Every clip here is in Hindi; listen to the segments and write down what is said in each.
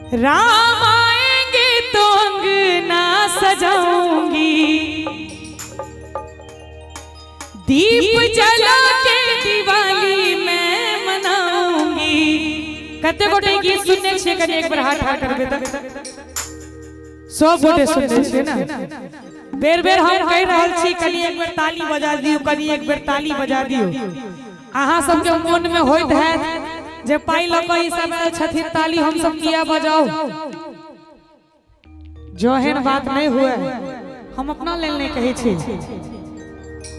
राम आएंगे तो अंगना सजाऊंगी, दीप जला के दिवाली मैं मनाऊंगी। कते गोटे गीत सुनने छे कनी एक बार हाथ ठाड़ करबे त सब गोटे सुनने छे ना। बेर बेर हम कह रहल छी कनी एक बार ताली बजा दियो, कनी एक बार ताली बजा दियो। अहाँ सबके मन में होइत है जे पाई ल के ई सब छथिन ताली हम सब किया बजाओ। जोहन बात नहीं हुए, हम अपना लेल नहीं कहे छी।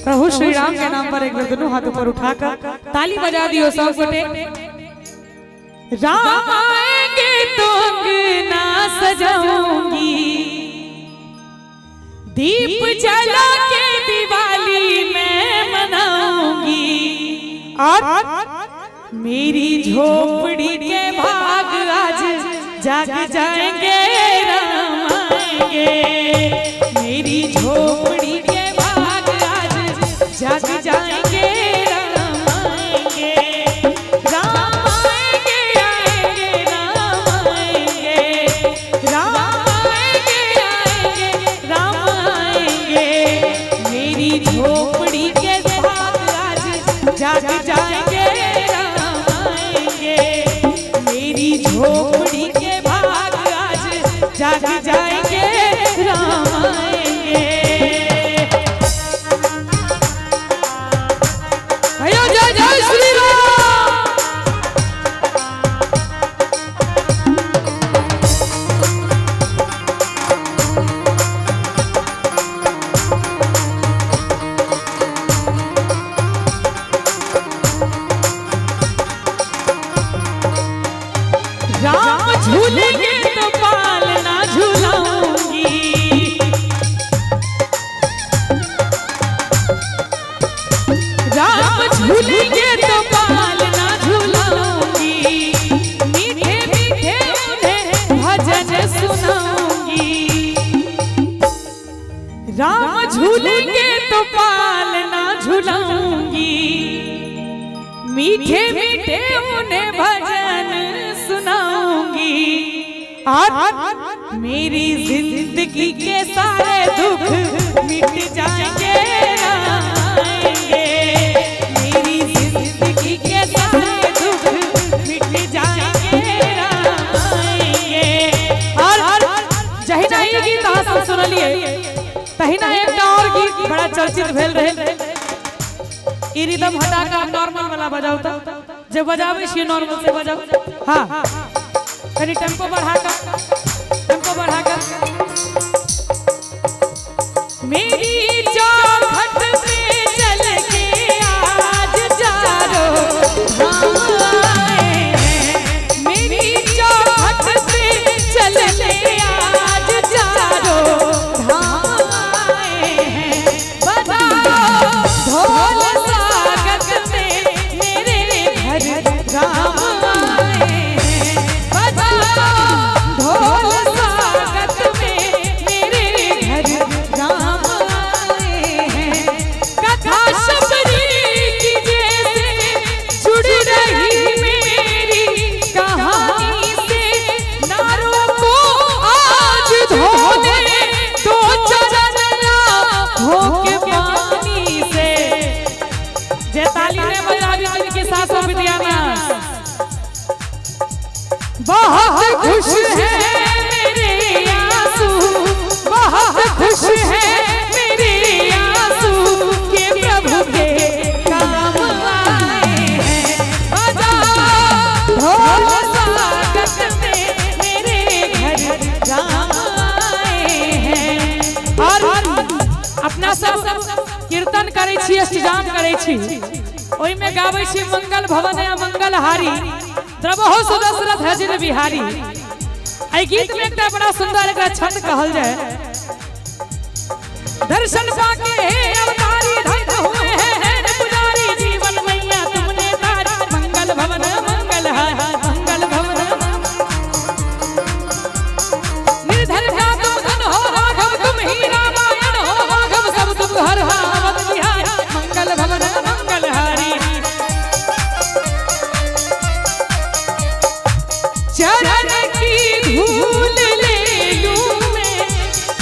प्रभु श्री राम के नाम पर एक बार दोनों हाथ ऊपर उठाकर ताली बजा दियो सब गोटे। राम आएंगे तो अंगना सजाऊंगी, दीप जला के दिवाली मैं मनाऊंगी। और मेरी झोपड़ी के भाग आज जाग जाएंगे, राम आएंगे। मेरी झोपड़ी के भाग आज जाग जाएंगे, राम आएंगे। राम आएंगे आएंगे राम आएंगे, राम आएंगे आएंगे राम आएंगे। मेरी झोपड़ी के भाग आज जाग जाएंगे, झोपड़ी के भाग आज जाग जाएंगे, राम आएंगे। अयो जय जय श्री राम। राम झूलेंगे तो पालना झूलाऊंगी, राम झूलेंगे तो पालना झूलाऊंगी। मीठे मीठे उन्हें भजन सुनाऊंगी, राम झूलेंगे तो पालना झूलाऊंगी। मीठे मीठे उन्हें भजन सुनाऊंगी। और मेरी जिंदगी के सारे दुख मिट जाएंगे, राम आएंगे। मेरी जिंदगी के सारे दुख मिट जाएंगे, राम आएंगे। और जहिना ये गीत अहाँ सब सुनलिए, तहिना एक और गीत बड़ा चर्चित भेल रहे। ई रिदम हटा के नॉर्मल वाला बजाओ त जे बजावे छी नॉर्मल से बजाओ। हां कनी टेम्पो बढ़ाकर, टेम्पो बढ़ाकर। मेरी चौखट पे चल के आज चारों धाम आए हैं। मेरी चौखट पे चल के आज चारों धाम आए हैं। बजाओ ढोल स्वागत में मेरे घर राम आए हैं। ढोल स्वागत में मेरे घर राम आए हैं। कथा शबरी की जैसे जुड़ रही मेरी कहानी से, नारों को आज धोने तो चलना होके पानी से। जे ताली ने बजावी जिनके साथ सब विद्यानाथ बहुत खुश है मेरे आंसू, बहुत खुश है मेरे आंसू के प्रभु के काम आए हैं। बजाओ ढोल स्वागत में मेरे घर राम आए हैं। और अपना सब कीर्तन करे छी, अष्टजाम करे छी, ओहि में गावे छी मंगल भवन या मंगल हारी, द्रवहो सुदशरथ हजिर बिहारी। आई गीत में एक बड़ा सुंदर एक छंद कहल जाए। दर्शन पाके हे अवतारी धन्य हुए हैं पुजारी, जीवन मैया तुमने तारी। मंगल भवन मंगल हारी, मंगल भवन। निर्धन का तुम धन हो राघव, तुम ही रामायण हो राघव, सब तुम हर हावत बिहारी। मंगल भवन मंगल हारी। चरण की धूल ले लूं मैं,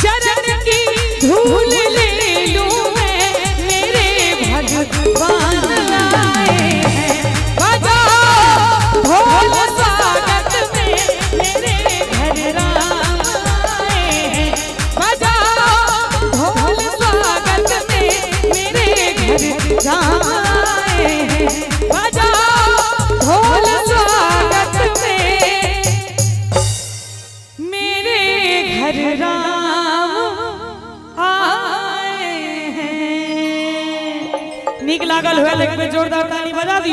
चरण की धूल ले लूं मैं, मेरे भगवान आए हैं। बजाओ ढोल स्वागत में, मेरे घर राम आए हैं। बजाओ ढोल स्वागत में, मेरे घर राम आए हैं। बजाओ ढोल स्वागत में, मेरे घर राम आए हैं। नीक लागल हुआ, लेकिन जोरदार ताली बजा दी।